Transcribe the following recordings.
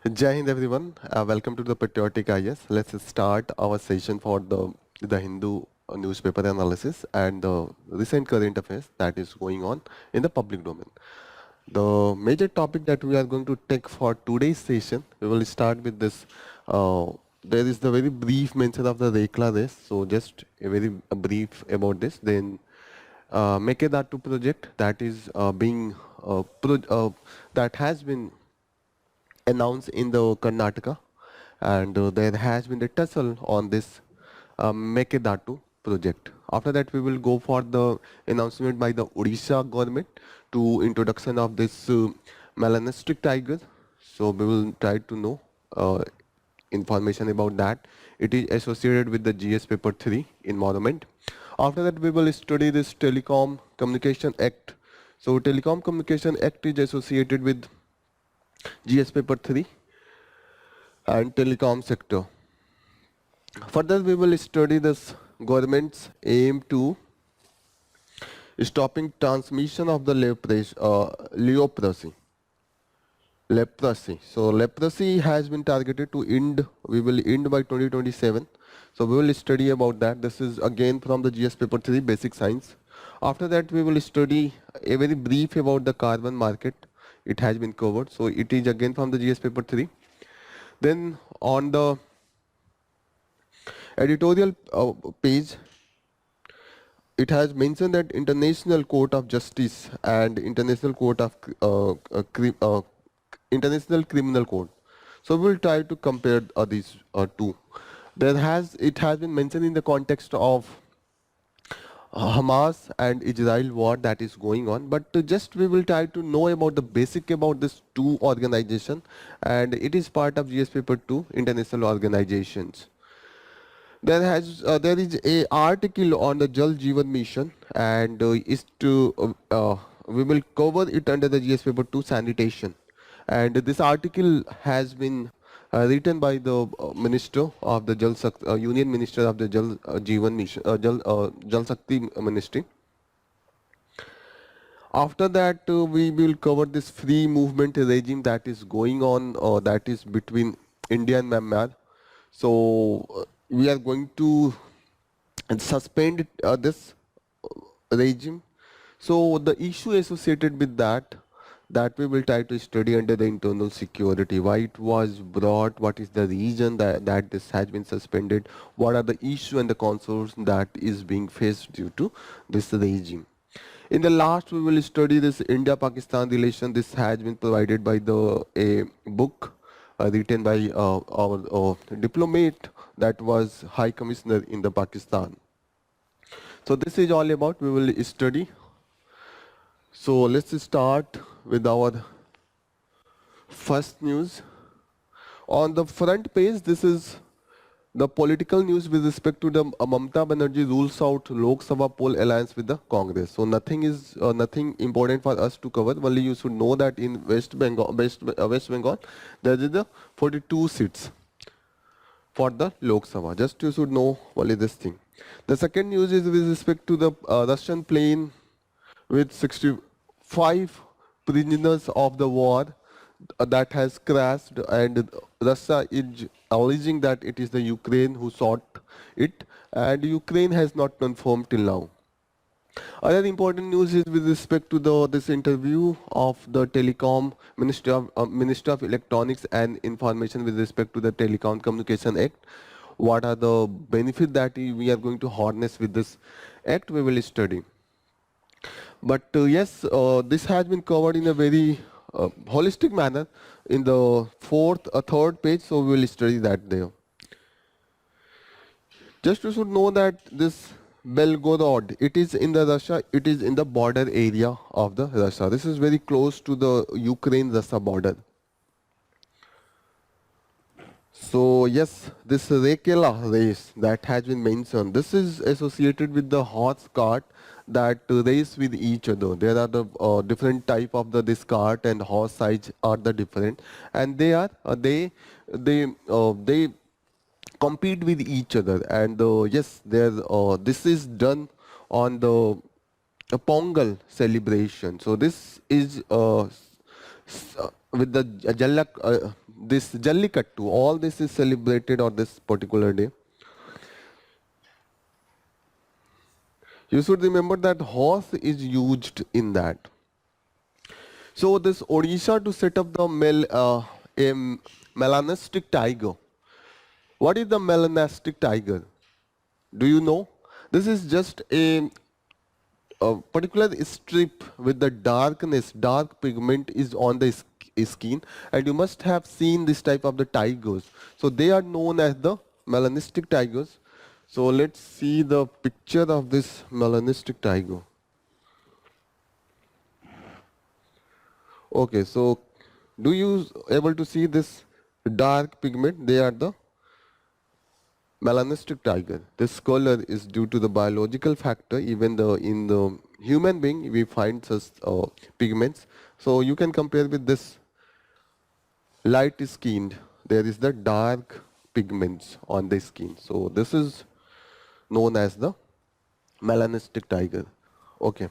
Jai Hind everyone. Welcome to the Patriotic IAS. Let's start our session for the Hindu newspaper analysis and the recent current affairs that is going on in the public domain. The major topic that we are going to take for today's session, we will start with this. There is the very brief mention of the Rekla race, so just a very brief about this. Then Mekedatu project that is that has been announced in the Karnataka, and there has been a tussle on this Mekedatu project. After that, we will go for the announcement by the Odisha government to introduction of this melanistic tiger. So we will try to know information about that. It is associated with the GS paper 3 environment. After that, we will study this Telecom Communication Act. So Telecom Communication Act is associated with GS paper 3 and telecom sector. Further, we will study this government's aim to stopping transmission of the leprosy. Leprosy. So leprosy has been targeted to end. We will end by 2027. So we will study about that. This is again from the GS paper 3 basic science. After that, we will study a very brief about the carbon market. It has been covered. So it is again from the GS paper 3. Then on the editorial page, it has mentioned that International Court of Justice and International Criminal Court. So we will try to compare these two. It has been mentioned in the context of Hamas and Israel war that is going on, but just we will try to know about the basic about this two organization, and it is part of GS paper 2 international organizations. There is a article on the Jal Jeevan mission, and we will cover it under the GS paper 2 sanitation. And this article has been written by the minister of the Union Minister of the Jal Jeevan mission, Jal Shakti Ministry. After that, we will cover this free movement regime that is going on, that is between India and Myanmar. So we are going to suspend this regime. So the issue associated with that we will try to study under the internal security, why it was brought, what is the reason that this has been suspended, what are the issue and the concerns that is being faced due to this regime. In the last, we will study this India-Pakistan relation. This has been provided by a book written by our diplomat that was High Commissioner in the Pakistan. So this is all about we will study. So let's start with our first news. On the front page, this is the political news with respect to the Mamata Banerjee rules out Lok Sabha poll alliance with the Congress. So nothing important for us to cover. Only you should know that in West Bengal, there is the 42 seats for the Lok Sabha. Just you should know only this thing. The second news is with respect to the Russian plane with 65 prisoners of the war that has crashed, and Russia is alleging that it is the Ukraine who shot it, and Ukraine has not confirmed till now. Other important news is with respect to this interview of the Telecom Minister of Electronics and Information with respect to the Telecom Communication Act. What are the benefits that we are going to harness with this act? We will study. But yes, this has been covered in a very holistic manner in the third page, so we will study that there. Just you should know that this Belgorod, it is in the Russia, it is in the border area of the Russia. This is very close to the Ukraine-Russia border. So yes, this Rekla race that has been mentioned, this is associated with the horse cart that race with each other. There are the different type of this cart and horse size are the different, and they compete with each other. And yes, this is done on the Pongal celebration. So this is with the this Jallikattu. All this is celebrated on this particular day. You should remember that horse is used in that. So this Odisha to set up the a melanistic tiger. What is the melanistic tiger? Do you know? This is just a particular strip with the darkness, dark pigment is on the skin, and you must have seen this type of the tigers. So they are known as the melanistic tigers. So let's see the picture of this melanistic tiger. Okay, so do you able to see this dark pigment? They are the melanistic tiger. This color is due to the biological factor. Even in the human being, we find such pigments. So you can compare with this light skinned. There is the dark pigments on the skin. So this is known as the melanistic tiger. Okay.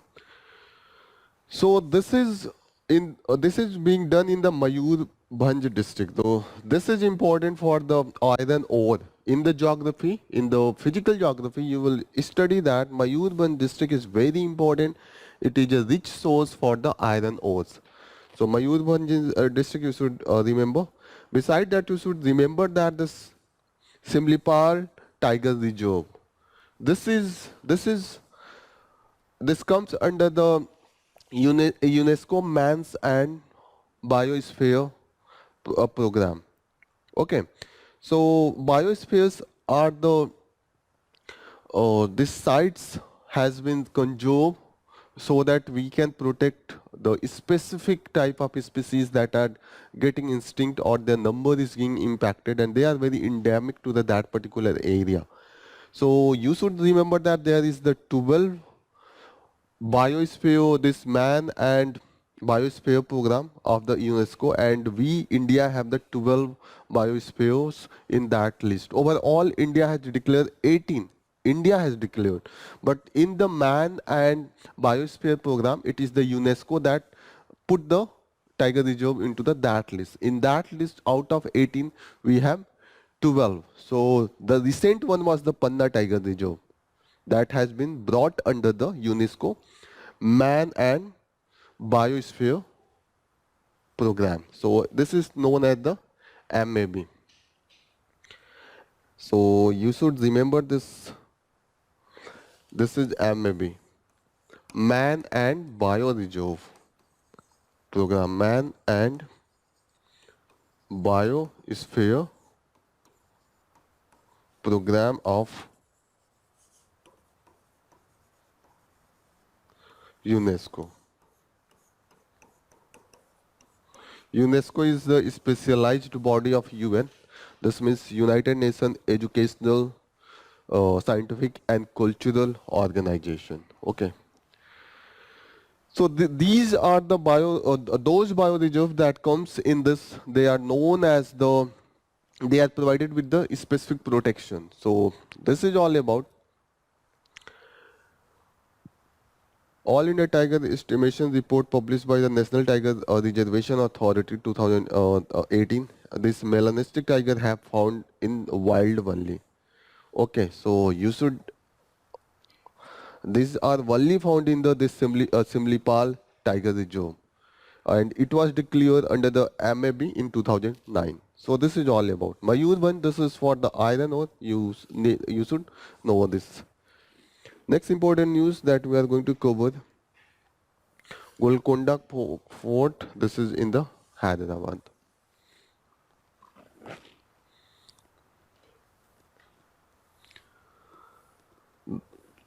So this is being done in the Mayurbhanj district. Though this is important for the iron ore. In the geography, in the physical geography, you will study that Mayurbhanj district is very important. It is a rich source for the iron ores. So Mayurbhanj district you should remember. Beside that, you should remember that this Simlipal Tiger Reserve. This comes under the UNESCO Mans and Biosphere program. Okay, so biospheres are these sites has been conserved so that we can protect the specific type of species that are getting extinct or their number is being impacted, and they are very endemic to that particular area. So you should remember that there is the 12 biosphere, this man and biosphere program of the UNESCO, and we India have the 12 biospheres in that list. Overall, India has declared 18. India has declared, but in the man and biosphere program, it is the UNESCO that put the tiger reserve into that list. In that list, out of 18, we have 12. So the recent one was the Panna Tiger Reserve that has been brought under the UNESCO Man and Biosphere program. So this is known as the MAB. So you should remember this. This is MAB, Man and Bio Reserve program. Man and Biosphere program of UNESCO. UNESCO is the specialized body of UN. This means United Nations Educational, Scientific and Cultural Organization. Okay. So these are the those bioreserves that comes in this. They are known as they are provided with the specific protection. So this is all about All India Tiger Estimation Report published by the National Tiger Reservation Authority 2018. This melanistic tiger have found in wild only. Okay, so you should. These are only found in this Simlipal Tiger Reserve, and it was declared under the MAB in 2009. So this is all about Mayurbhanj. This is for the iron ore. You should know this. Next important news that we are going to cover, Golconda Fort. This is in the Hyderabad.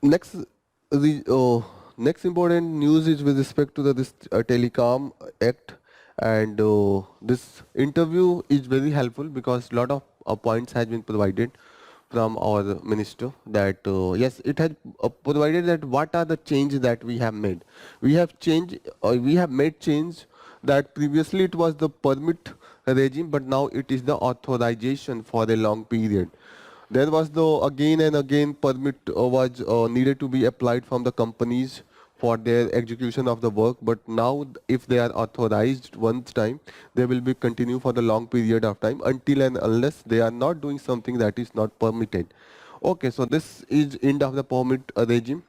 Next, next important news is with respect to this Telecom Act, and this interview is very helpful because lot of points has been provided from our minister that yes, it has provided that what are the changes that we have made. We have made change that previously it was the permit regime, but now it is the authorization for a long period. There was the again and again permit was needed to be applied from the companies for their execution of the work, but now if they are authorized once time, they will be continue for the long period of time until and unless they are not doing something that is not permitted. Okay, so this is end of the permit regime.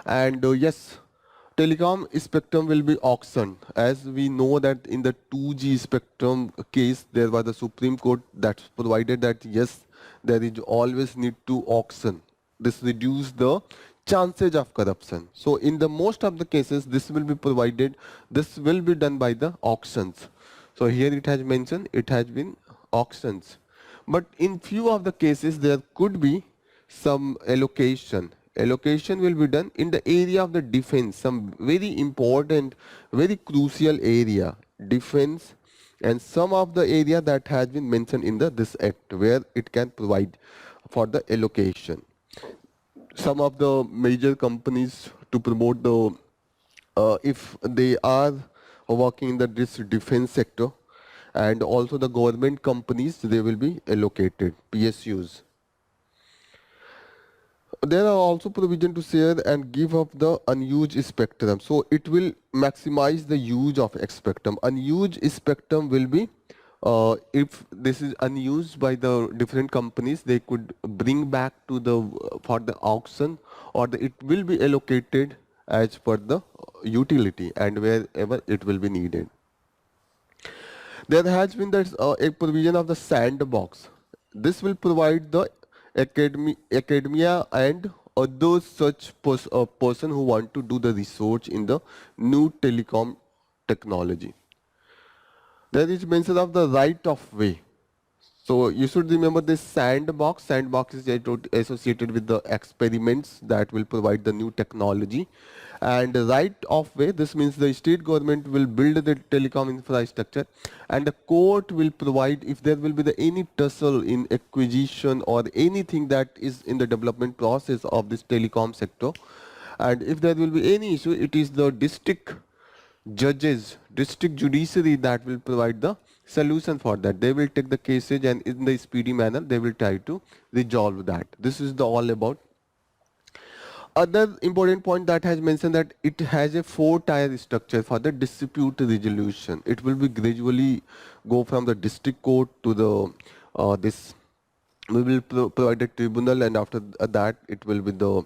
And yes, telecom spectrum will be auctioned. As we know that in the 2G spectrum case, there was the Supreme Court that provided that yes, there is always need to auction. This reduce the chances of corruption. So in the most of the cases, this will be provided, this will be done by the auctions. So here it has mentioned, it has been auctions. But in few of the cases, there could be some allocation. Allocation will be done in the area of the defense, some very important, very crucial area, defense, and some of the area that has been mentioned in the this act where it can provide for the allocation. Some of the major companies to promote the if they are working in the this defense sector, and also the government companies, they will be allocated PSUs. There are also provision to share and give up the unused spectrum. So it will maximize the use of spectrum. Unused spectrum will be, if this is unused by the different companies, they could bring back to the for the auction, or it will be allocated as per the utility and wherever it will be needed. There has been that a provision of the sandbox. This will provide the academia and others such person who want to do the research in the new telecom technology. There is mention of the right of way. So you should remember this sandbox. Sandbox is associated with the experiments that will provide the new technology. And the right of way, this means the state government will build the telecom infrastructure, and the court will provide if there will be any tussle in acquisition or anything that is in the development process of this telecom sector. And if there will be any issue, it is the district judges, district judiciary that will provide the solution for that. They will take the cases and in the speedy manner they will try to resolve that. This is the all about. Other important point that has mentioned that it has a four-tier structure for the dispute resolution. It will be gradually go from the district court to the this. We will provide a tribunal, and after that it will be the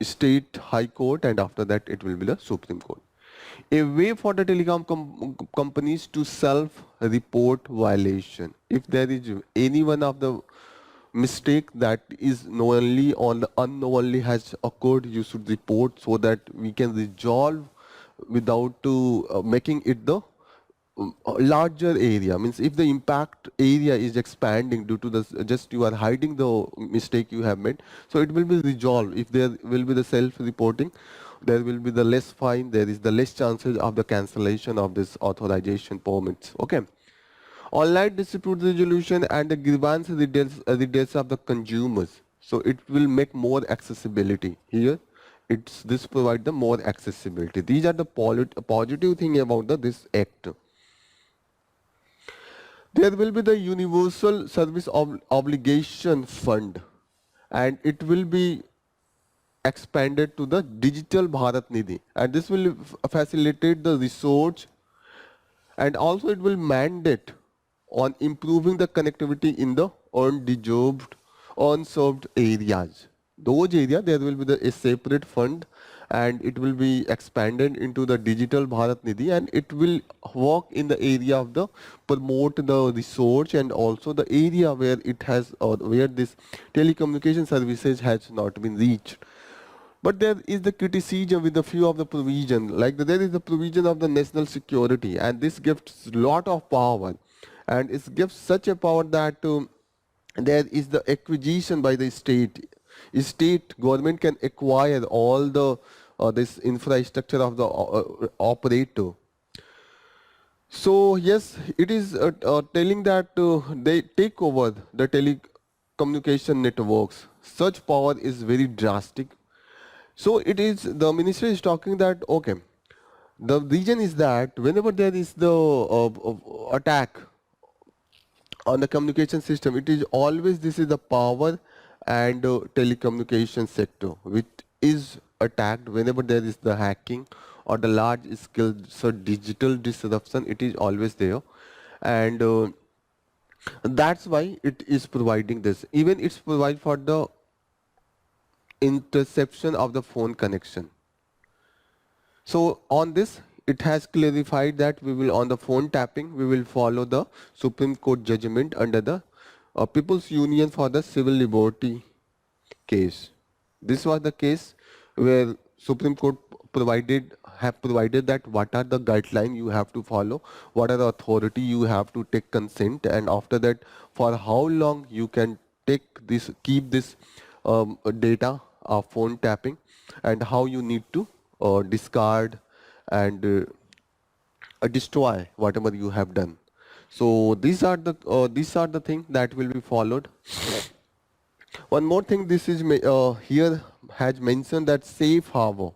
state high court, and after that it will be the Supreme Court. A way for the telecom companies to self-report violation. If there is any one of the mistake that is knowingly or unknowingly has occurred, you should report so that we can resolve without making it the larger area. Means if the impact area is expanding due to the just you are hiding the mistake you have made, so it will be resolved. If there will be the self-reporting, there will be the less fine, there is the less chances of the cancellation of this authorization permits. Okay. Online dispute resolution and the grievance redress of the consumers. So it will make more accessibility. Here, it's this provide the more accessibility. These are the positive thing about this act. There will be the universal service obligation fund, and it will be expanded to the digital Bharat Nidhi, and this will facilitate the research, and also it will mandate on improving the connectivity in the undeserved, unserved areas. Those areas there will be a separate fund, and it will be expanded into the digital Bharat Nidhi, and it will work in the area of the promote the research, and also the area where it has or where this telecommunication services has not been reached. But there is the criticism with a few of the provision, like there is the provision of the national security, and this gives lot of power, and it gives such a power that there is the acquisition by the state. State government can acquire all the this infrastructure of the operator. So yes, it is telling that they take over the telecommunication networks. Such power is very drastic. So it is the ministry is talking that okay, the reason is that whenever there is the attack on the communication system, it is always this is the power and telecommunication sector which is attacked, whenever there is the hacking or the large scale so digital disruption, it is always there. And that's why it is providing this. Even it's provide for the interception of the phone connection. So on this, it has clarified that we will, on the phone tapping, we will follow the Supreme Court judgment under the People's Union for the Civil Liberty case. This was the case where Supreme Court provided that what are the guidelines you have to follow, what are the authority you have to take consent, and after that, for how long you can keep this data of phone tapping, and how you need to discard and destroy whatever you have done. So these are the things that will be followed. One more thing, this is here has mentioned that safe harbor.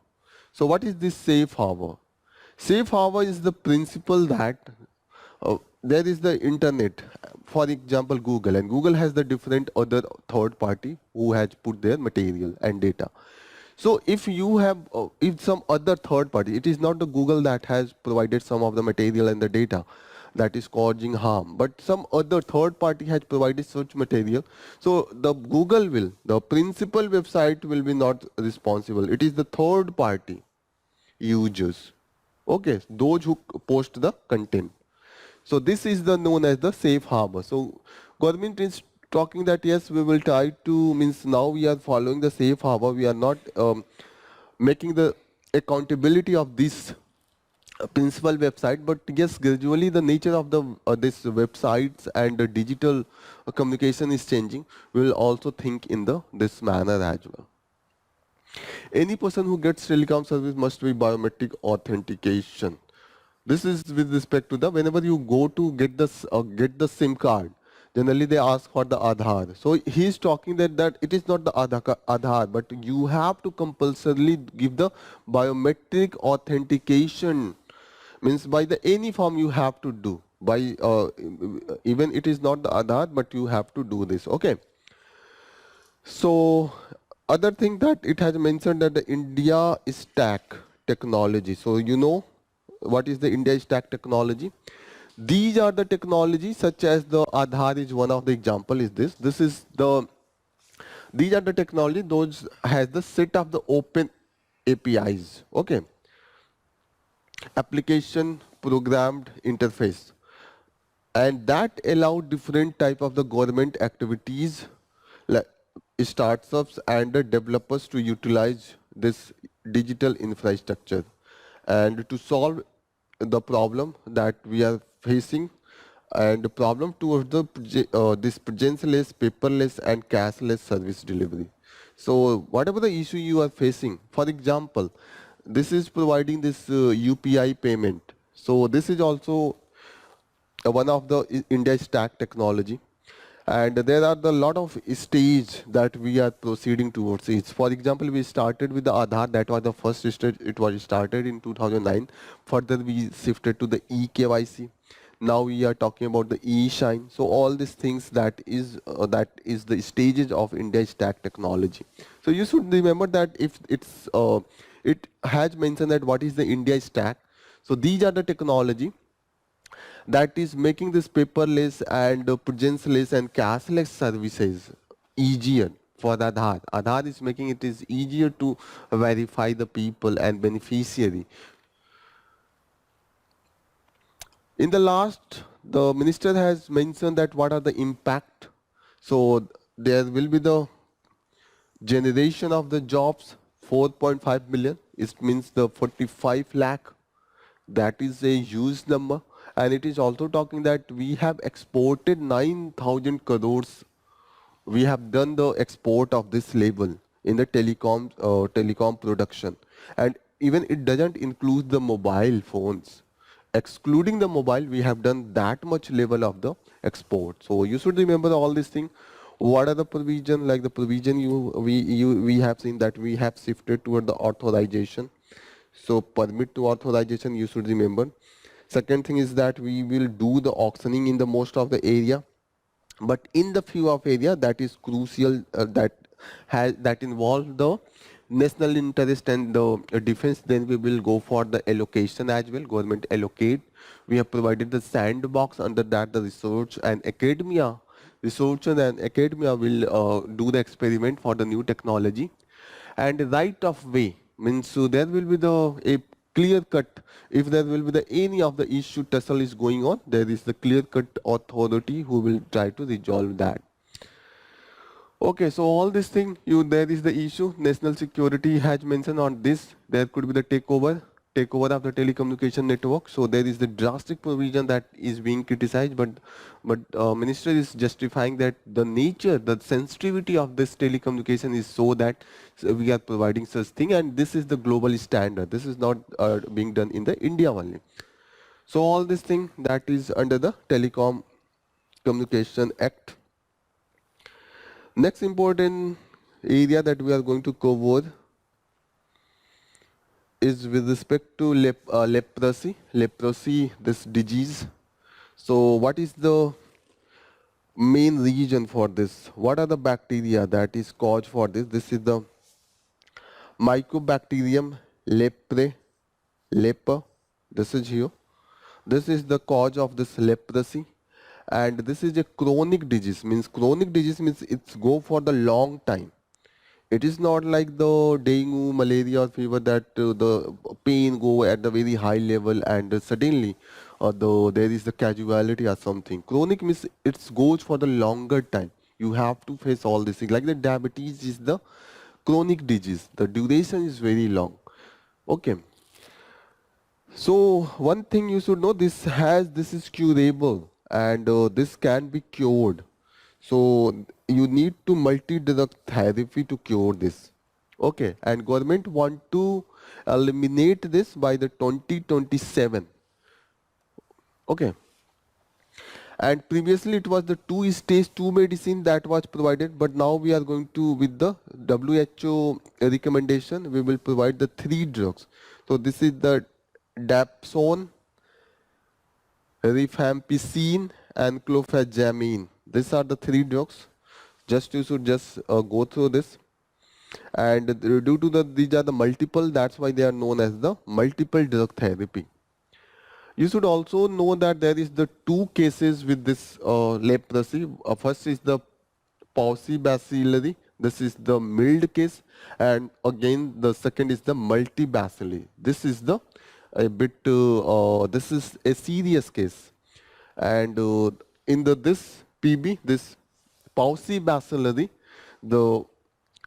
So what is this safe harbor? Safe harbor is the principle that there is the internet, for example Google, and Google has the different other third party who has put their material and data. So if you have, if some other third party, it is not the Google that has provided some of the material and the data that is causing harm, but some other third party has provided such material. So the Google will, the principal website will be not responsible. It is the third party users. Okay, those who post the content. So this is the known as the safe harbor. So government is talking that yes, we will try to, means now we are following the safe harbor. We are not making the accountability of this principal website, but yes, gradually the nature of the this websites and the digital communication is changing. We will also think in the this manner as well. Any person who gets telecom service must be biometric authentication. This is with respect to the, whenever you go to get the SIM card, generally they ask for the Aadhaar. So he is talking that it is not the Aadhaar, but you have to compulsorily give the biometric authentication. Means by the any form you have to do. By even it is not the Aadhaar, but you have to do this. Okay. So other thing that it has mentioned that the India stack technology. So you know what is the India stack technology? These are the technologies such as the Aadhaar is one of the example is this. This is the, these are the technology, those has the set of the open APIs. Okay. Application programmed interface. And that allow different type of the government activities like startups and the developers to utilize this digital infrastructure and to solve the problem that we are facing, and the problem towards the this presenceless, paperless and cashless service delivery. So whatever the issue you are facing, for example, this is providing this UPI payment. So this is also one of the India stack technology. And there are the lot of stage that we are proceeding towards it. For example, we started with the Aadhaar, that was the first stage, it was started in 2009. Further we shifted to the eKYC. Now we are talking about the e-shine. So all these things that is the stages of India stack technology. So you should remember that if it has mentioned that what is the India stack. So these are the technology that is making this paperless and presenceless and cashless services easier for Aadhaar. Aadhaar is making it is easier to verify the people and beneficiary. In the last, the minister has mentioned that what are the impact. So there will be the generation of the jobs, 4.5 million. It means the 45 lakh. That is a huge number. And it is also talking that we have exported 9,000 crores. We have done the export of this level in the telecom production. And even it doesn't include the mobile phones. Excluding the mobile, we have done that much level of the export. So you should remember all these things. What are the provision? Like the provision we have seen that we have shifted toward the authorization. So permit to authorization, you should remember. Second thing is that we will do the auctioning in the most of the area, but in the few of area that is crucial, that involve the national interest and the defense, then we will go for the allocation as well. Government allocate. We have provided the sandbox. Under that, the researchers and academia will do the experiment for the new technology. And right of way means there will be the a clear cut. If there will be the any of the issue tussle is going on, there is the clear cut authority who will try to resolve that. Okay, so all this thing, there is the issue. National security has mentioned on this. There could be the takeover of the telecommunication network. So there is the drastic provision that is being criticized, but minister is justifying that the nature, the sensitivity of this telecommunication is so that we are providing such thing, and this is the global standard. This is not being done in the India only. So all this thing that is under the Telecom Communication Act. Next important area that we are going to cover is with respect to leprosy. Leprosy, this disease. So what is the main reason for this? What are the bacteria that is cause for this? This is the Mycobacterium leper. This is here. This is the cause of this leprosy. And this is a chronic disease. Chronic disease means it's go for the long time. It is not like the dengue, malaria or fever that the pain go at the very high level and suddenly there is the casualty or something. Chronic means it goes for the longer time. You have to face all this thing. Like the diabetes is the chronic disease. The duration is very long. Okay. So one thing you should know, this is curable and this can be cured. So you need to multi-drug therapy to cure this. Okay, and government want to eliminate this by the 2027. Okay, and previously it was the stage 2 medicine that was provided, but now we are going to, with the WHO recommendation, we will provide the 3 drugs. So this is the dapsone, rifampicin and clofazimine. These are the 3 drugs. Just you should just go through this. And due to these are the multiple, that's why they are known as the multiple drug therapy. You should also know that there is the 2 cases with this leprosy. First is the paucibacillary. This is the mild case, and again the second is the multibacillary. This is the this is a serious case, and in this PB, this paucibacillary, the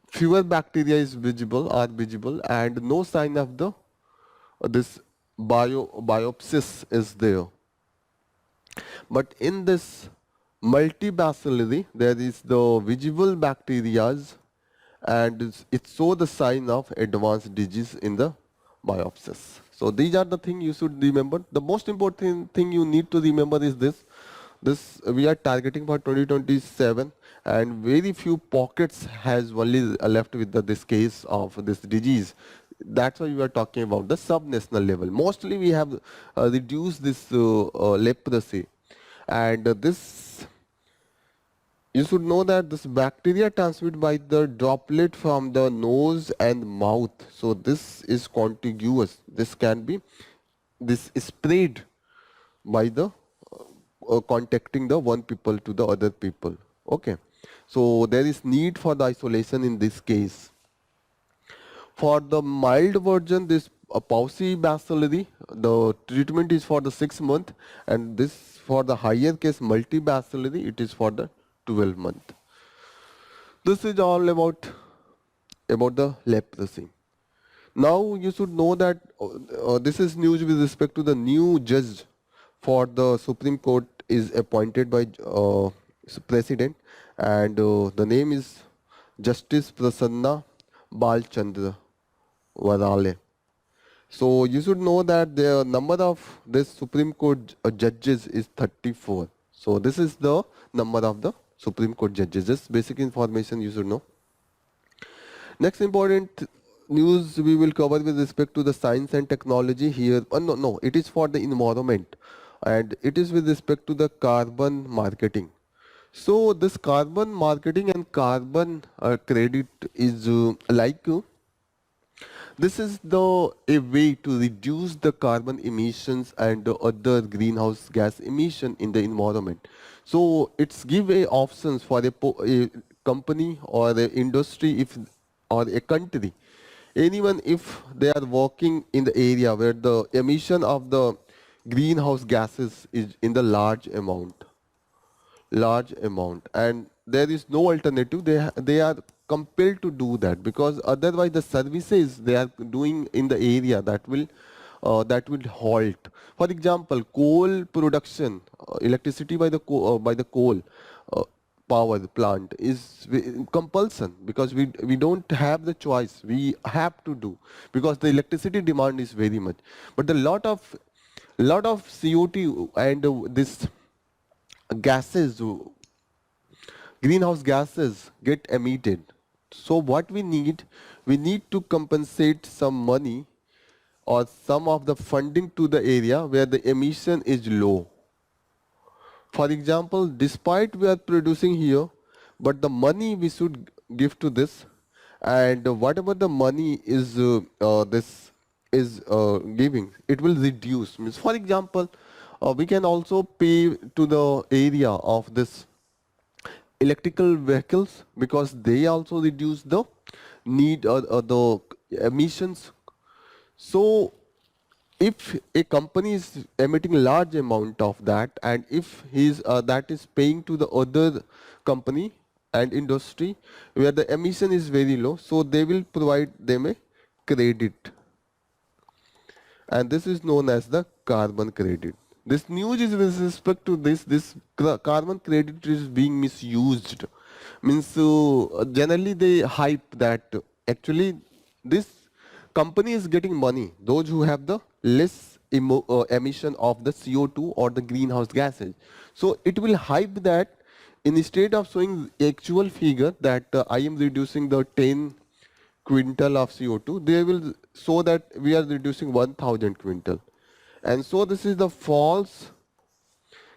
fewer bacteria are visible, and no sign of the this biopsis is there. But in this multibacillary, there is the visible bacteria, and it shows the sign of advanced disease in the biopsis. So these are the things you should remember. The most important thing you need to remember is this. This we are targeting for 2027, and very few pockets has only left with this case of this disease. That's why we are talking about the subnational level. Mostly we have reduced this leprosy, and this you should know that this bacteria transmitted by the droplet from the nose and mouth. So this is contiguous. This can be this spread by the contacting the one people to the other people. Okay. So there is need for the isolation in this case. For the mild version, this paucibacillary, the treatment is for the 6 month, and this for the higher case multibacillary, it is for the 12 month. This is all about the leprosy. Now you should know that this is news with respect to the new judge for the Supreme Court is appointed by President, and the name is Justice Prasanna Balchandra Varale. So you should know that the number of this Supreme Court judges is 34. So this is the number of the Supreme Court judges. Just basic information you should know. Next important news we will cover with respect to the science and technology here. No, it is for the environment, and it is with respect to the carbon marketing. So this carbon marketing and carbon credit is like This is the a way to reduce the carbon emissions and the other greenhouse gas emission in the environment. So it's give a options for a company or a industry if or a country, anyone if they are working in the area where the emission of the greenhouse gases is in the large amount, and there is no alternative. They are compelled to do that, because otherwise the services they are doing in the area that will halt. For example, coal production, electricity by the coal uh, power plant is compulsion, because we don't have the choice, we have to do, because the electricity demand is very much. But the lot of CO2 and this gases, greenhouse gases get emitted. So what we need to compensate some money or some of the funding to the area where the emission is low. For example, despite we are producing here, but the money we should give to this, and whatever the money is this is giving, it will reduce. Means, for example, we can also pay to the area of this electrical vehicles, because they also reduce the need the emissions. So if a company is emitting large amount of that, and if that is paying to the other company and industry where the emission is very low, so they will provide them a credit, and this is known as the carbon credit. This news is with respect to this carbon credit is being misused. Means generally they hype that actually this company is getting money. Those who have the less emission of the CO2 or the greenhouse gases. So it will hype that instead of showing actual figure that I am reducing the 10 quintal of CO2, they will show that we are reducing 1000 quintal. And so this is the false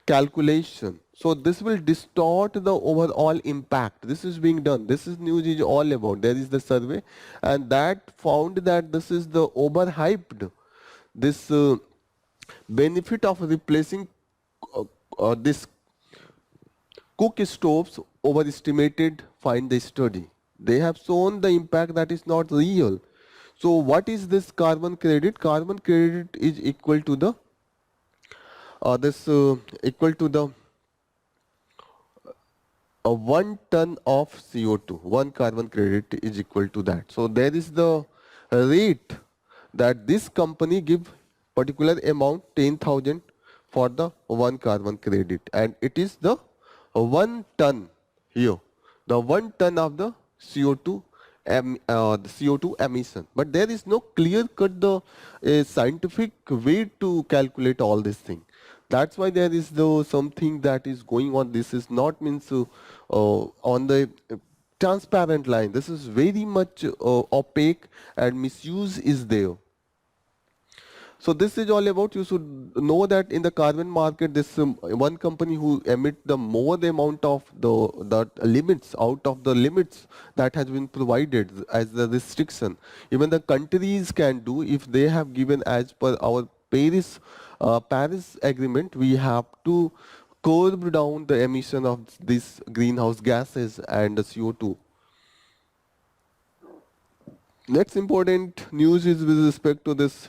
calculation. So this will distort the overall impact. This is being done. This is news is all about. There is the survey, and that found that this is the overhyped. This benefit of replacing this cook stoves overestimated, find the study. They have shown the impact that is not real. So what is this carbon credit? Carbon credit is equal to the this equal to the 1 ton of CO2. One carbon credit is equal to that. So there is the rate that this company give particular amount 10,000 for the one carbon credit, and it is the 1 ton here, the 1 ton of the CO2 the CO2 emission. But there is no clear cut the scientific way to calculate all this thing. That's why there is the something that is going on. This is not means on the transparent line. This is very much opaque, and misuse is there. So this is all about, you should know that in the carbon market, this one company who emit the more the amount of the limits out of the limits that has been provided as the restriction. Even the countries can do if they have given as per our Paris agreement, we have to curb down the emission of these greenhouse gases and the CO2. Next important news is with respect to this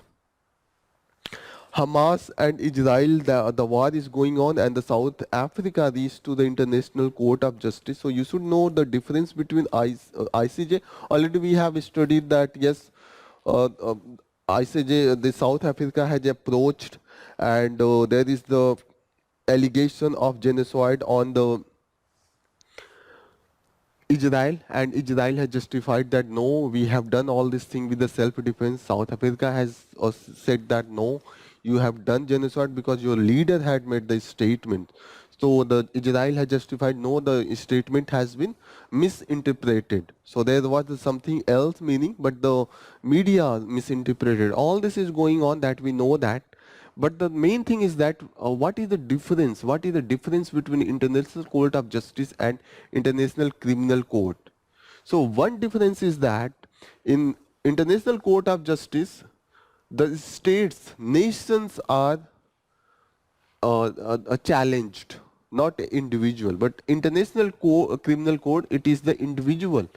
Hamas and Israel, the war is going on, and the South Africa reached to the International Court of Justice. So you should know the difference between ICJ. Already we have studied that, yes, ICJ, the South Africa has approached, and there is the allegation of genocide on the Israel, and Israel has justified that no, we have done all this thing with the self-defense. South Africa has said that no, you have done genocide because your leader had made the statement. So the Israel has justified no, the statement has been misinterpreted. So there was something else meaning, but the media misinterpreted. All this is going on, that we know that. But the main thing is that what is the difference? What is the difference between International Court of Justice and International Criminal Court? So one difference is that in International Court of Justice, the states, nations are challenged, not individual. But criminal code, it is the individual,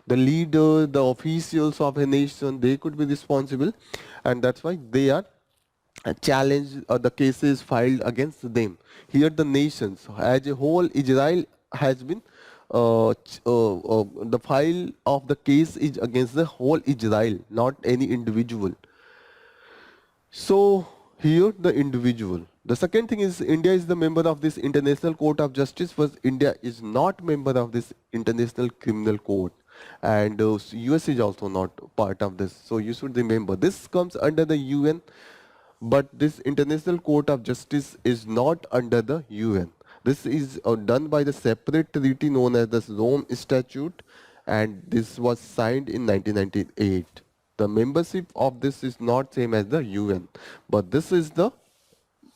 the leader, the officials of a nation. They could be responsible, and that's why they are challenged. The cases filed against them. Here, the nations as a whole, Israel has been. The file of the case is against the whole Israel, not any individual. So here the individual. The second thing is India is the member of this International Court of Justice, but India is not member of this International Criminal Court, and US is also not part of this. So you should remember this comes under the UN, but this International Court of Justice is not under the UN. This is done by the separate treaty known as the Rome Statute, and this was signed in 1998. The membership of this is not same as the UN, but this is the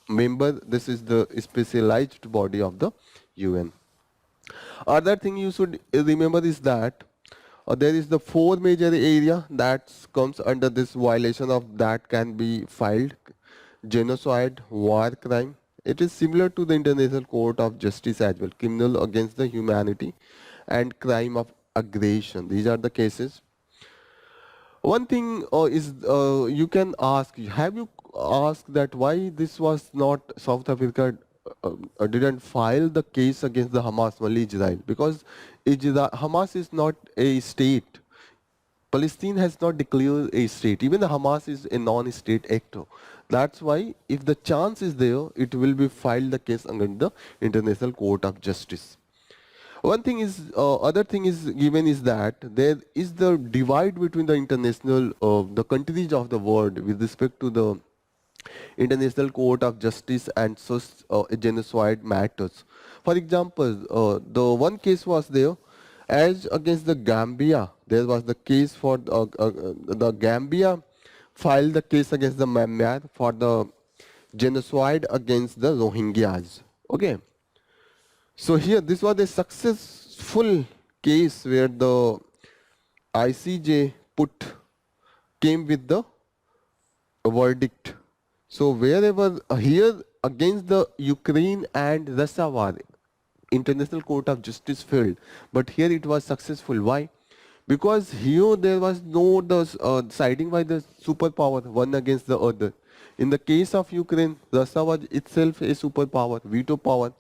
this is the specialized body of the UN. Other thing you should remember is that there is the four major area that comes under this violation of that can be filed: genocide, war crime. It is similar to the International Court of Justice as well: criminal against the humanity and crime of aggression. These are the cases. One thing is you can ask, have you asked that why this was not South Africa didn't file the case against the Hamas, only Israel? Because Hamas is not a state. Palestine has not declared a state. Even the Hamas is a non-state actor. That's why if the chance is there, it will be filed the case under the International Court of Justice. One thing is, other thing is given is that there is the divide between the international, the countries of the world with respect to the International Court of Justice and such genocide matters. For example, the one case was there as against the Gambia. There was the case for the Gambia filed the case against the Myanmar for the genocide against the Rohingyas. Okay. So here, this was a successful case where the ICJ came with the verdict. So wherever here against the Ukraine and Russia war, International Court of Justice failed, but here it was successful. Why? Because here there was no siding by the superpower one against the other. In the case of Ukraine, Russia was itself a superpower, veto power.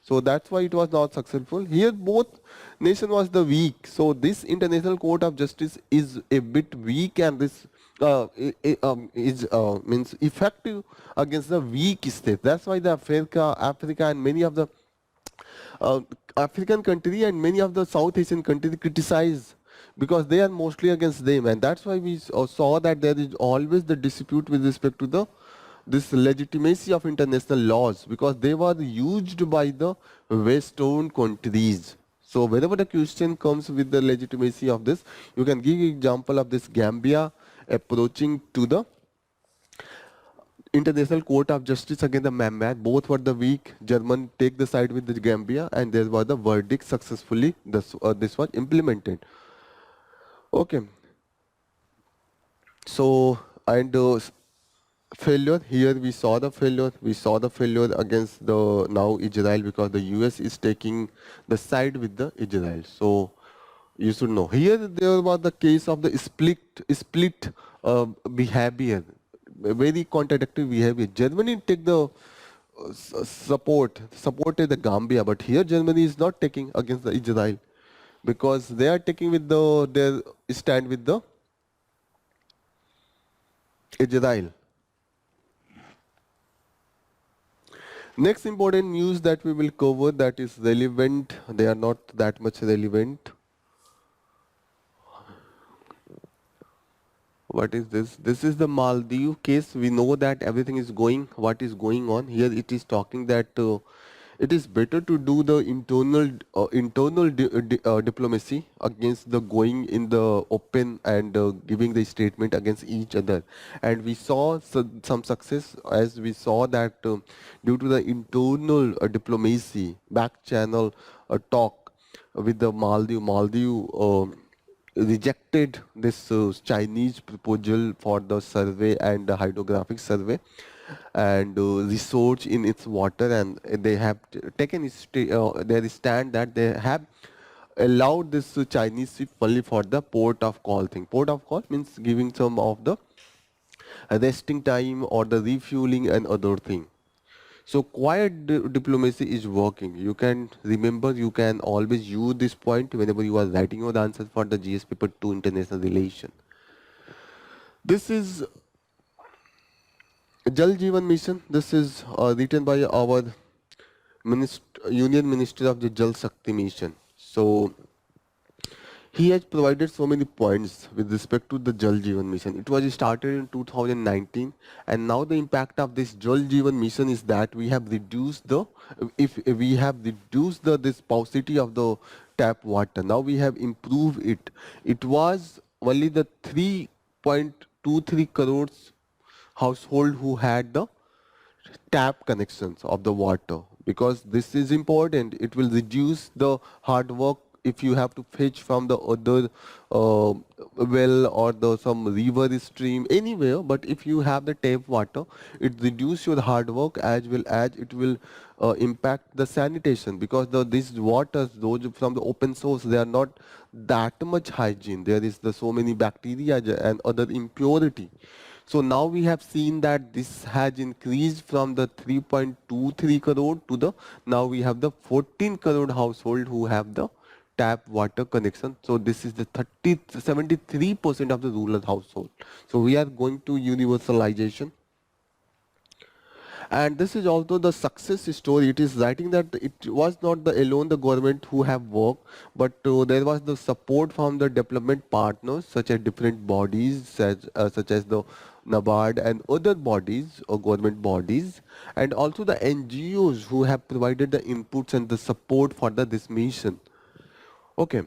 So that's why it was not successful. Here both nation was the weak. So this International Court of Justice is a bit weak, and this is means effective against the weak state. That's why the Africa and many of the uh, African country and many of the South Asian countries criticize because they are mostly against them, and that's why we saw that there is always the dispute with respect to the this legitimacy of international laws because they were used by the Western countries. So whenever the question comes with the legitimacy of this, you can give example of this Gambia approaching to the International Court of Justice against the Myanmar. Both were the weak. German take the side with the Gambia, and there was the verdict successfully. This was implemented. Okay. So and failure here we saw the failure against the now Israel because the US is taking the side with the Israel. So you should know here there was the case of the split behavior, very contradictory behavior. Germany take the supported the Gambia, but here Germany is not taking against the Israel because they are taking with their stand with the Israel. Next important news that we will cover that is relevant, they are not that much relevant. What is this? This is the Maldives case. We know that everything is what is going on. Here it is talking that it is better to do the internal diplomacy against the going in the open and giving the statement against each other. And we saw some success as we saw that due to the internal diplomacy, back channel talk with the Maldives. rejected this Chinese proposal for the survey and the hydrographic survey and research in its water, and they have taken their stand that they have allowed this Chinese ship only for the port of call thing. Port of call means giving some of the resting time or the refueling and other thing. So quiet diplomacy is working. You can remember, you can always use this point whenever you are writing your answers for the GS paper 2 international relation. This is Jal Jeevan Mission. This is written by our Union Minister of the Jal Shakti Mission. So he has provided so many points with respect to the Jal Jeevan Mission. It was started in 2019, and now the impact of this Jal Jeevan Mission is that we have reduced the, if we have reduced the this paucity of the tap water. Now we have improved it. It was only the 3.23 crores household who had the tap connections of the water, because this is important. It will reduce the hard work if you have to fetch from the other uh, well or the some river stream anywhere. But if you have the tap water, it reduce your hard work as well as it will impact the sanitation, because these waters those from the open source, they are not that much hygiene. There is the so many bacteria and other impurity. So now we have seen that this has increased from the 3.23 crore to the, now we have the 14 crore household who have the tap water connection. So this is the 73% of the rural household. So we are going to universalization. And this is also the success story. It is writing that it was not the alone the government who have worked, but there was the support from the development partners such as different bodies such as the NABARD and other bodies or government bodies, and also the NGOs who have provided the inputs and the support for this mission. Okay,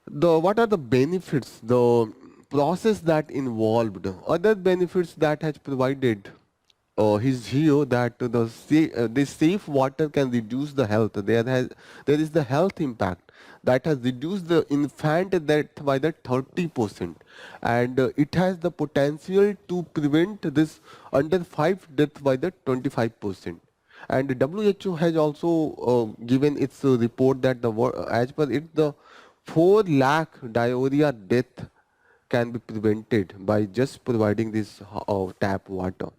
the what are the benefits, the process that involved, other benefits that has provided is here that this safe water can reduce the health. There is the health impact that has reduced the infant death by the 30%, and it has the potential to prevent this under 5 death by the 25%. And WHO has also given its report that as per it, the 4 lakh diarrhea death can be prevented by just providing this tap water,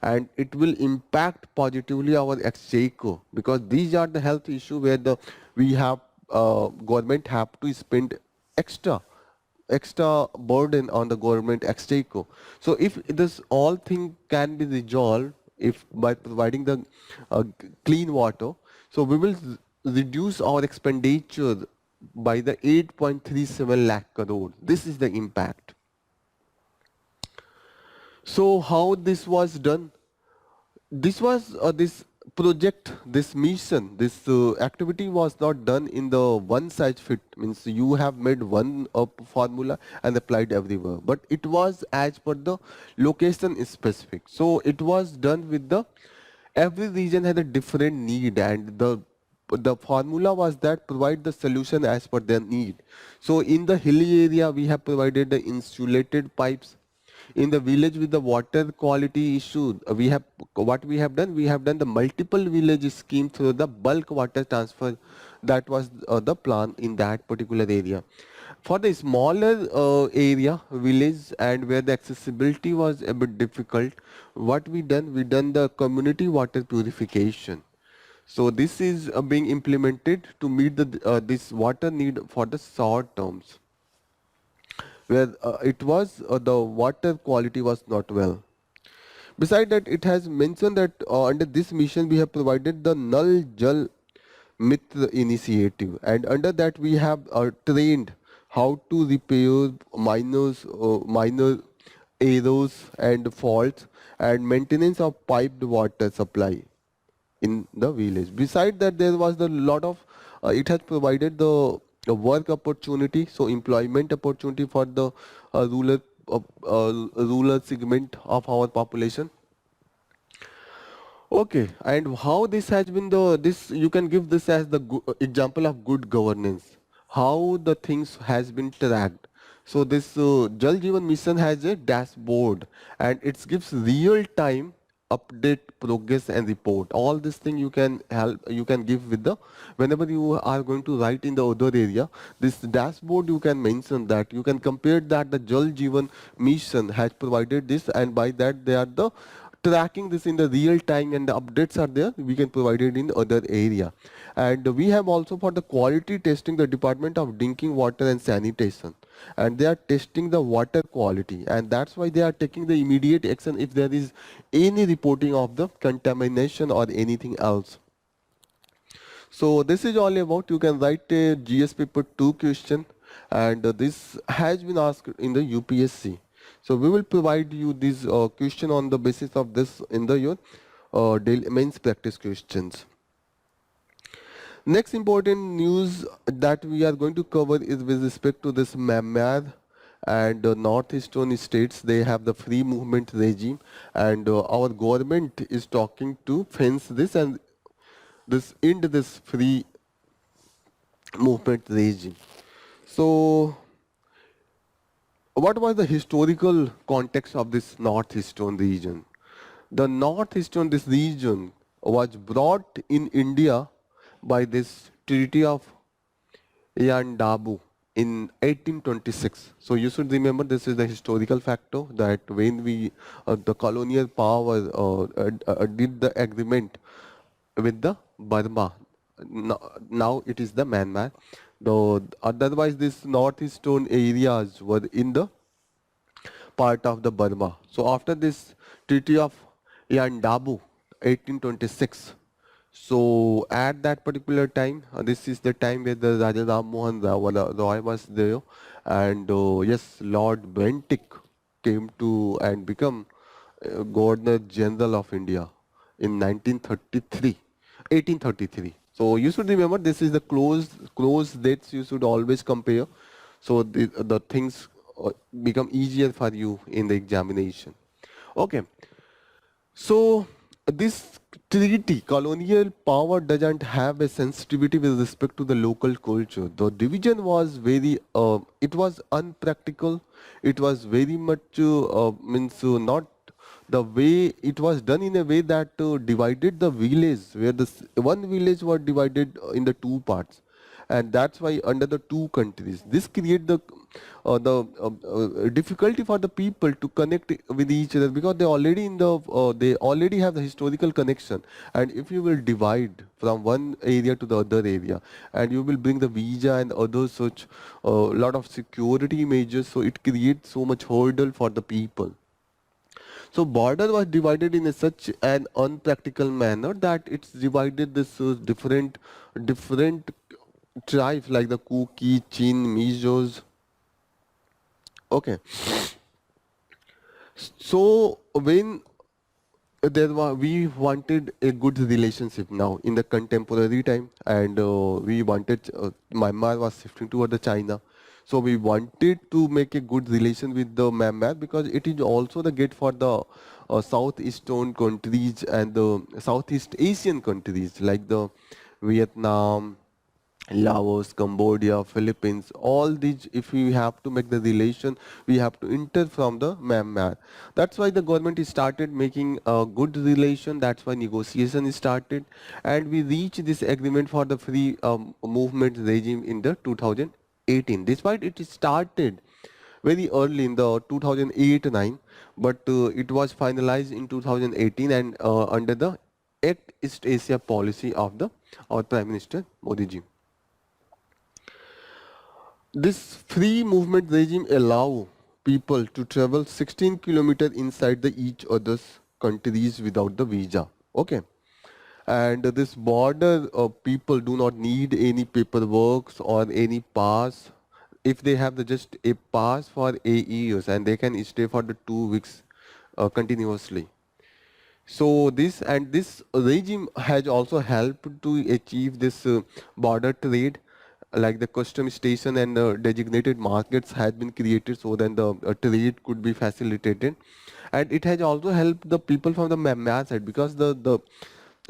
and it will impact positively our exchequer, because these are the health issue where the we have government have to spend extra burden on the government exchequer. So if this all thing can be resolved if by providing the clean water, so we will reduce our expenditure by the 8.37 lakh crore. This is the impact. So how this was done? This was this project, this mission, this activity was not done in the one size fit, means you have made one formula and applied everywhere, but it was as per the location specific. So it was done with the, every region had a different need, and the formula was that provide the solution as per their need. So in the hilly area we have provided the insulated pipes. In the village with the water quality issue, we have, what we have done, we have done the multiple village scheme through the bulk water transfer. That was the plan in that particular area. For the smaller area village and where the accessibility was a bit difficult, what we done the community water purification. So this is being implemented to meet the this water need for the short terms, where it was the water quality was not well. Beside that, it has mentioned that under this mission we have provided the Nal Jal Mitra initiative, and under that we have trained how to repair minor errors and faults, and maintenance of piped water supply in the village. Beside that, there was the lot of it has provided the work opportunity, so employment opportunity for the rural segment of our population. Okay, and how this has been the, this you can give this as the example of good governance. how the things has been tracked. So this Jal Jeevan mission has a dashboard and it gives real time update progress and report. All this thing you can give with the whenever you are going to write in the other area, this dashboard you can mention that you can compare that the Jal Jeevan mission has provided this, and by that they are the tracking this in the real time and the updates are there, we can provide it in other area. And we have also for the quality testing the Department of Drinking Water and Sanitation, and they are testing the water quality, and that's why they are taking the immediate action if there is any reporting of the contamination or anything else. So this is all about, you can write a GS paper 2 question, and this has been asked in the UPSC. So we will provide you this question on the basis of this in the your daily mains practice questions. Next important news that we are going to cover is with respect to this Myanmar and northeastern states. They have the free movement regime, and our government is talking to fence this and this end this free movement regime. So, what was the historical context of this northeastern region? The northeastern this region was brought in India by this Treaty of Yandabu in 1826. So you should remember this is the historical factor that when we the colonial power did the agreement with the Burma. Now it is the Myanmar. Though otherwise, these northeastern areas were in the part of the Burma. So after this Treaty of Yandabu, 1826. So at that particular time, this is the time where the Raja Ram Mohan Roy was there, and yes, Lord Bentinck came to and become Governor General of India in 1933, 1833. So you should remember this is the close dates you should always compare. So the things become easier for you in the examination. Okay. So this treaty, colonial power doesn't have a sensitivity with respect to the local culture. The division was it was unpractical. It was very much means not the way it was done in a way that divided the village, where one village was divided in the two parts, and that's why under the two countries this create the difficulty for the people to connect with each other, because they already have the historical connection. And if you will divide from one area to the other area, and you will bring the visa and other such lot of security measures, so it creates so much hurdle for the people. So border was divided in a such an unpractical manner that it's divided this different tribes like the Kuki, Chin, Mijos. Okay. So when we wanted a good relationship now in the contemporary time, and we wanted Myanmar was shifting toward the China, so we wanted to make a good relation with the Myanmar, because it is also the gate for the southeastern countries and the Southeast Asian countries like the Vietnam, Laos, Cambodia, Philippines, all these, if we have to make the relation, we have to enter from the Myanmar. That's why the government is started making a good relation. That's why negotiation is started, and we reached this agreement for the free movement regime in the 2018. Despite it started very early in the 2008-9, but it was finalized in 2018 and under the Act East Asia policy of the our Prime Minister Modi ji. This free movement regime allow people to travel 16 kilometers inside the each other's countries without the visa. Okay. And this border people do not need any paperwork or any pass. If they have just a pass for 8 years, and they can stay for the 2 weeks continuously. So this regime has also helped to achieve this border trade, like the custom station and designated markets has been created so that the trade could be facilitated, and it has also helped the people from the Myanmar side, because the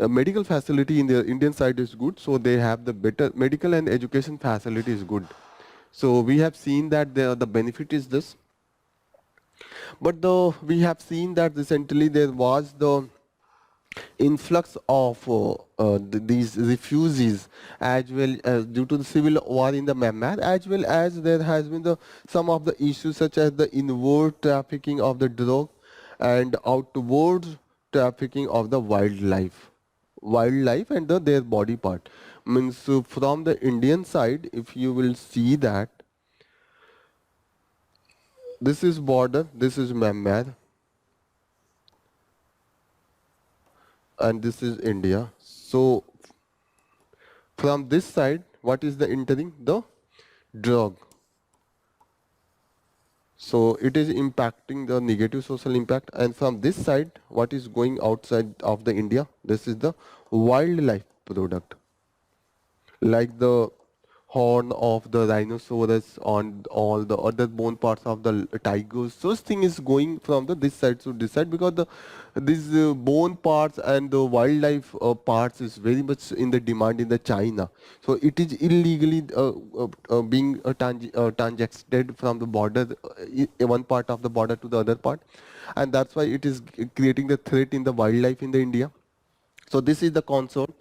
medical facility in the Indian side is good, so they have the better medical and education facility is good. So we have seen that the benefit is this, but we have seen that recently there was the influx of these refugees as well as due to the civil war in the Myanmar, as well as there has been some of the issues such as the inward trafficking of the drug and outward trafficking of the wildlife and their body part. Means from the Indian side, if you will see that this is border, this is Myanmar, and this is India. So from this side, what is the entering? The drug. So it is impacting the negative social impact. And from this side, what is going outside of the India? This is the wildlife product, like the horn of the rhinoceros on all the other bone parts of the tigers. Such thing is going from the this side to this side because the these bone parts and the wildlife parts is very much in the demand in the China. So it is illegally being transacted from the border, one part of the border to the other part, and that's why it is creating the threat in the wildlife in the India. So this is the concern.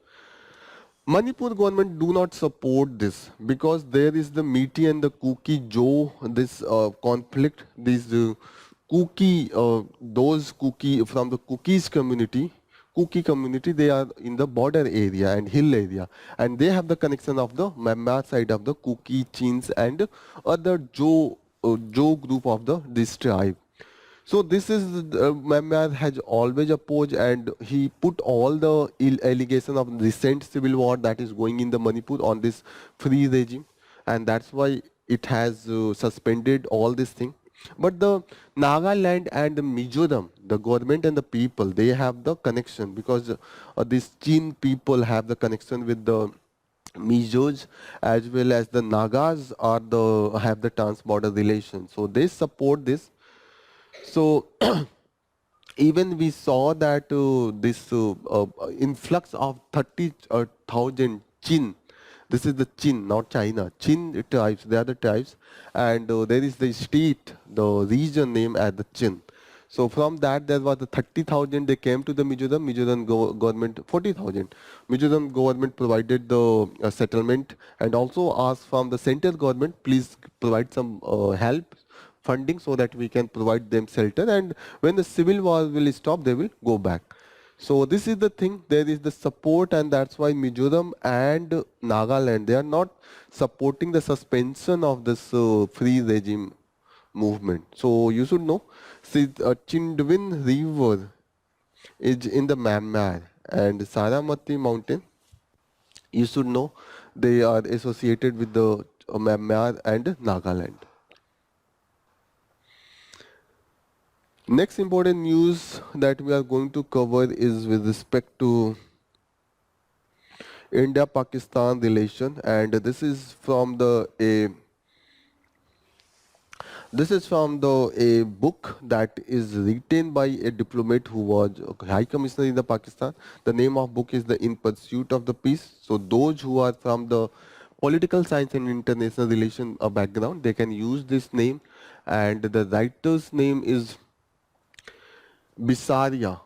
Manipur government do not support this because there is the meaty and the cookie Joe this conflict. These those cookie from the cookie community, they are in the border area and hill area, and they have the connection of the Myanmar side of the cookie Chins and other Joe group of the this tribe. So this is Myanmar has always opposed, and he put all the allegation of recent civil war that is going in the Manipur on this free regime, and that's why it has suspended all this thing. But the Nagaland and the Mizoram, the government and the people, they have the connection because these Chin people have the connection with the Mizos as well as the Nagas are the have the trans-border relation. So they support this. So even we saw that this influx of 30,000 Chin, this is the Chin, not China, Chin tribes, they are the tribes, and there is the state, the region name as the Chin. So from that there was the 30,000 they came to the Mizoram government 40,000. Mizoram government provided the settlement and also asked from the central government, please provide some help funding so that we can provide them shelter, and when the civil war will stop they will go back. So this is the thing, there is the support, and that's why Mizoram and Nagaland, they are not supporting the suspension of this free regime movement. So you should know, see, Chindwin river is in the Myanmar, and Saramati mountain, you should know, they are associated with the Myanmar and Nagaland. Next important news that we are going to cover is with respect to India-Pakistan relation, and this is from the a book that is written by a diplomat who was a High Commissioner in the Pakistan. The name of book is the In Pursuit of the Peace. So those who are from the political science and international relation background, they can use this name, and the writer's name is Bisaria.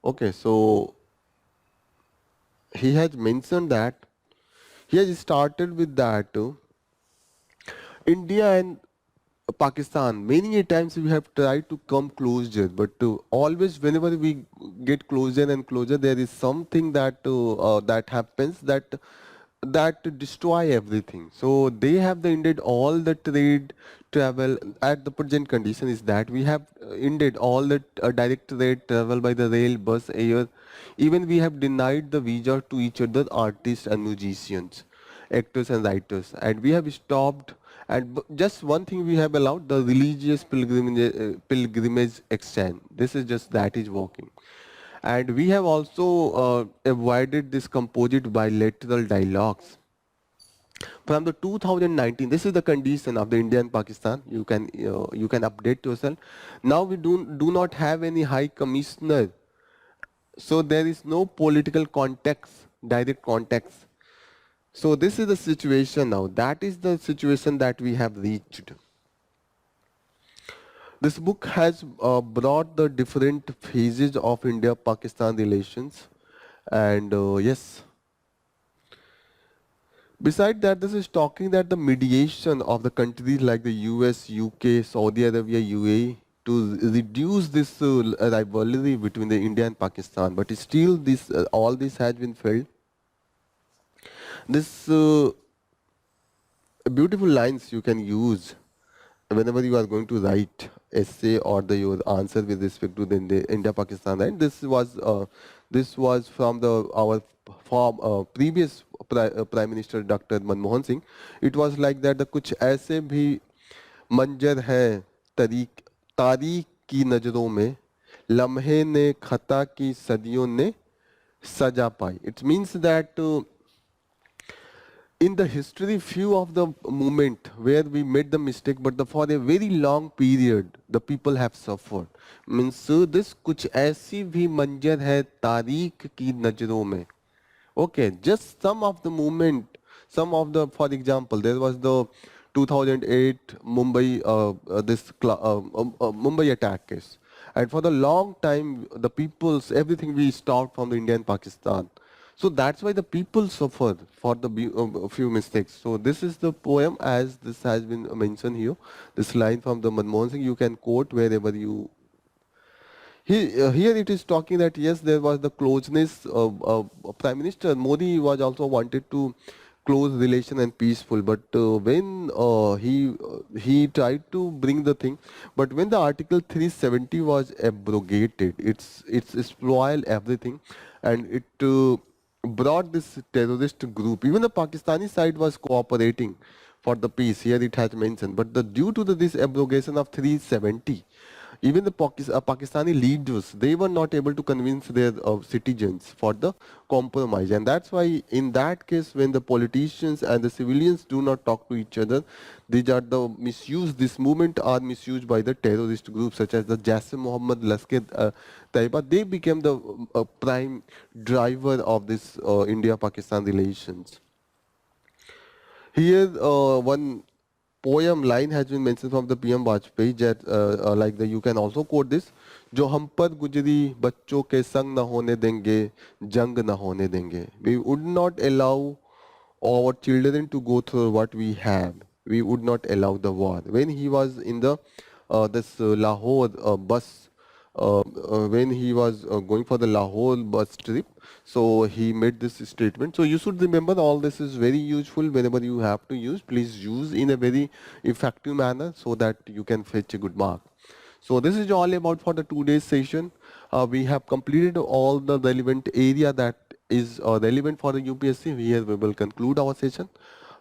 Okay, so he has mentioned that he has started with that India and Pakistan. Many a times we have tried to come closer, but always whenever we get closer and closer, there is something that happens that destroy everything. So they have the ended all the trade travel at the present condition is that we have ended all the direct trade travel by the rail, bus, air. Even we have denied the visa to each other, artists and musicians, actors and writers, and we have stopped. And just one thing we have allowed, the religious pilgrimage exchange. This is just that is working. And we have also avoided this composite bilateral dialogues. From the 2019, this is the condition of the India and Pakistan. You can update yourself. Now we do not have any high commissioner So there is no political context, direct context. So this is the situation now. That is the situation that we have reached. This book has brought the different phases of India-Pakistan relations, and yes, beside that, this is talking that the mediation of the countries like the US, UK, Saudi Arabia, UAE to reduce this rivalry between the India and Pakistan. But still, this all this has been failed. This beautiful lines you can use whenever you are going to write essay or your answer with respect to the India-Pakistan. Right? This was from the our previous Prime Minister Dr. Manmohan Singh. It was like that the कुछ ऐसे भी मंजर हैं तारीख की नजरों में लम्हे ने खता की सदियों ने सजा पाई. It means that in the history, few of the moment where we made the mistake, but for a very long period, the people have suffered. Means this कुछ ऐसी भी मंजर है तारीख की नजरों में. Okay, just some of the movement, some of the, for example, there was the 2008 Mumbai, Mumbai attack case. And for the long time, the people's, everything we stopped from the India and Pakistan. So that's why the people suffered for the a few mistakes. So this is the poem as this has been mentioned here. This line from the Manmohan Singh, you can quote wherever you here it is talking that yes, there was the closeness. Prime Minister Modi was also wanted to close relation and peaceful, but when he tried to bring the thing, but when the Article 370 was abrogated, it's spoiled everything, and it brought this terrorist group. Even the Pakistani side was cooperating for the peace. Here it has mentioned, but due to this abrogation of 370. Even the Pakistani leaders, they were not able to convince their citizens for the compromise. And that's why in that case, when the politicians and the civilians do not talk to each other, these are the misuse, this movement are misused by the terrorist groups such as the Jassim Muhammad Laskar Taiba. They became the prime driver of this India-Pakistan relations. Here, one poem line has been mentioned from the PM Vajpayee that like the you can also quote this जो हम पर गुजरी बच्चों के संग न होने देंगे जंग न होने देंगे. We would not allow our children to go through what we have. We would not allow the war. When he was in the this Lahore bus, when he was going for the Lahore bus trip, so he made this statement. So you should remember all this is very useful whenever you have to use. Please use in a very effective manner so that you can fetch a good mark. So this is all about for the 2 days session. We have completed all the relevant area that is relevant for the UPSC. Here we will conclude our session.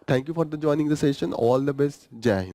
Thank you for the joining the session. All the best. Jai Hind.